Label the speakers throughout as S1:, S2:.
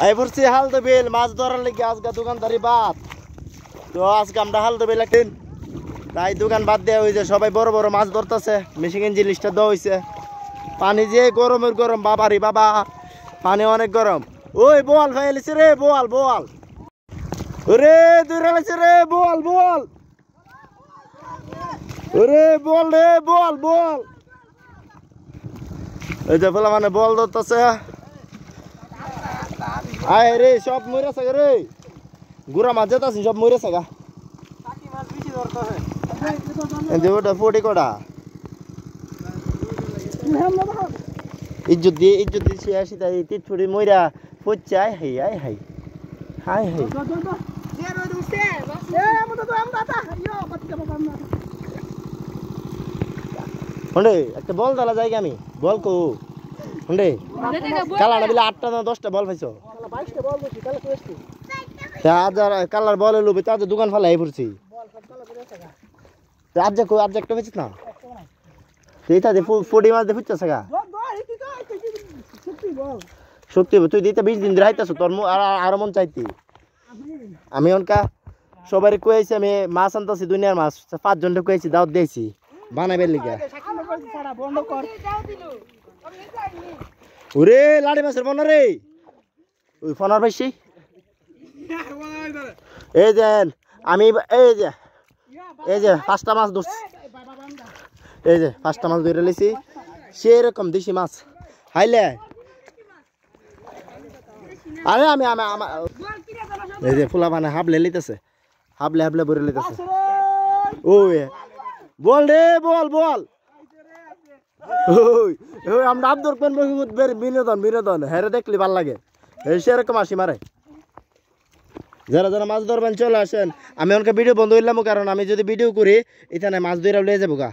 S1: I পড়ছি হালদা বিল মাছ ধরার লাগি আজকে দোকানদারি বাদ। তো আজকে আমরা হালদা বিল একদিন তাই দোকান বাদ দেওয়া হয়েছে, সবাই বড় বড় মাছ ধরতেছে। মেশিন জিনিসটা দেওয়া হয়েছে। পানি যে গরমের গরম বাবারি বাবা, পানি অনেক গরম। ওই বোয়াল ফাইলিছে রে, বোয়াল বোয়াল ওরে দূরালেছে রে, বোয়াল বোয়াল ওরে বল রে, বোয়াল বোয়াল। এই যে ফেলা মানে বল ধরতেছে। আয় রে সব মরেছে রে, গুড়া মাছ যেতে সব মরেছে গা। ওটা ফোটি কটা ইজ্জত দিয়ে আসি তাই তিট ফুটি মইরা পড়ছে। আয় হাই আয় হাই হাই হাই হন্ডে একটা বল দালা জায়গা আমি বল কো হন্ডে কালা না বিলে 8টা না 10টা বল পাইছো। হাজার কালার বল এলো তাদের দোকান ফালাই পড়ছি। আজ একটা পেয়েছিস না সেইটা ফোটি মাছ দিয়ে ফুটতেছে গা সত্যি। তুই দিতে 20 দিন ধরে হাইতেছ, তোর আরো মন চাইতি। আমি অনকা সবাই কুয়েছি আমি মাছ আনতেছি, দুনিয়ার মাছ 5 জনটা কুয়েছি, দাওয়াত দিয়েছি বানাইবার লিগা। ওরে লাড়ি মাছের বনা রে, ওই ফোনার পাইছি। এই যে আমি এই যে 5টা মাছ ধরছি, এই যে 5টা মাছ ধরে লিছি সেরকম দেশি মাছ হাইলে। আরে আমি এই যে ফুলা মানে হাবলে লিতেছে, হাবলে ভরে লিতেছে। ওই বল রে বল বল ওই ওই আমরা আব্দুর কোন বিনোদন হেরে দেখলি ভাল লাগে, সেরকম আসি মারে। যারা যারা মাছ ধরবেন চলে আসেন। আমি অনকে ভিডিও বন্ধ হইলাম, কারণ আমি যদি ভিডিও করি এখানে মাছ ধরে লিয়ে যাবো গা।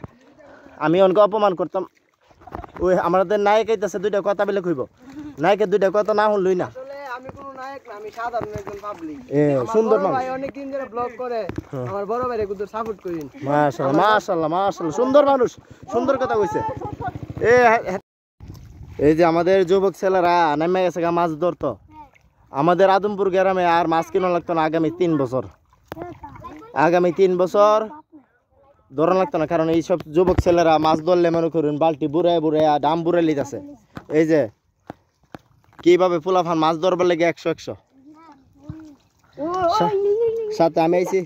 S1: আমি অনকে অপমান করতাম। ওই আমাদের নায়ক আইতাছে, 2টা কথা বলে কইব। নায়কের 2টা কথা না শুনলই না।
S2: আমি কোনো নায়ক না, আমি সাধারণ একজন পাবলিক।
S1: সুন্দর মানুষ,
S2: ভাই অনেক দিন ধরে ব্লগ করে, আমার বড় ভাইরে একটু সাপোর্ট করেন।
S1: মাশাআল্লাহ মাশাআল্লাহ মাশাআল্লাহ, সুন্দর মানুষ, সুন্দর কথা কইছে। এই যে আমাদের যুবক ছেলেরা নামে গেছে গা মাছ ধরতো। আমাদের আদমপুর গ্রামে আর মাছ কিনা লাগতো না আগামী 3 বছর। আগামী 3 বছর ধরা লাগতো না, কারণ এই সব যুবক ছেলেরা মাছ ধরলে মনে করুন বালতি বুড়ায় বুড়ায় ডাম বুড়ে লিতেছে। এই যে কিভাবে ফুলাফান মাছ ধরবার লেগে 100 সাথে আমি আইছি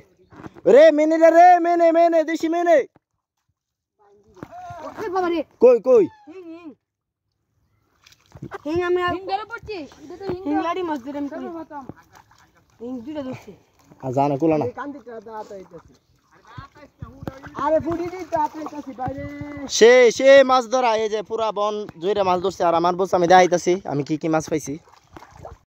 S1: রে মেনে রে মেনে দেশি মেনে কই কই জানা কুলা না। সে মাছ ধরা এই যে পুরা বন জুইরা মাছ ধরছে। আর আমার বস আমি দেখাইতাছি আমি কি কি মাছ পাইছি।